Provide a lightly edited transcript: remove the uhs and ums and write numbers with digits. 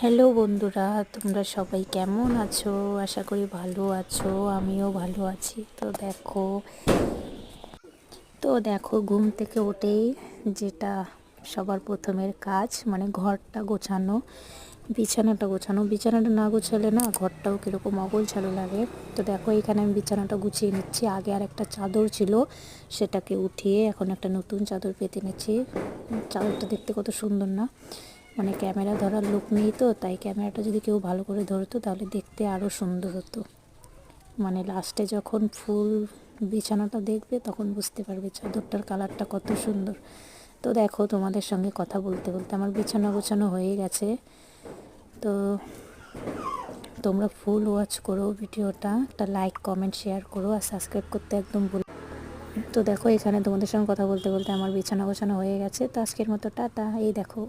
Hello বন্ধুরা, তোমরা সবাই কেমন আছো? আশা করি ভালো আছো। আমিও ভালো আছি। তো দেখো ঘুম থেকে উঠেই যেটা সবার প্রথমের কাজ মানে ঘরটা গোছানো, বিছানাটা না গোছালে না ঘরটাও কীরকম অগোছালো লাগে। তো দেখো এখানে আমি বিছানাটা গুছিয়ে নিচ্ছি। আগে আর একটা চাদর ছিল, সেটাকে উঠিয়ে এখন একটা নতুন চাদর পেতে নিচ্ছি। চাদরটা দেখতে কত সুন্দর না? মানে ক্যামেরা ধরার লোক নেই, তো তাই ক্যামেরাটা যদি কেউ ভালো করে ধরতো তাহলে দেখতে আরও সুন্দর হতো। মানে লাস্টে যখন ফুল বিছানাটা দেখবে তখন বুঝতে পারবে চাদরটার কালারটা কত সুন্দর। তো দেখো তোমাদের সঙ্গে কথা বলতে বলতে আমার বিছানা গোছানো হয়ে গেছে। তো তোমরা ফুল ওয়াচ করো ভিডিওটা, একটা লাইক কমেন্ট শেয়ার করো আর সাবস্ক্রাইব করতে একদম ভুলো। তো দেখো এখানে তোমাদের সঙ্গে কথা বলতে বলতে আমার বিছানা গোছানো হয়ে গেছে। তো আজকের মতো টাটা। এই দেখো।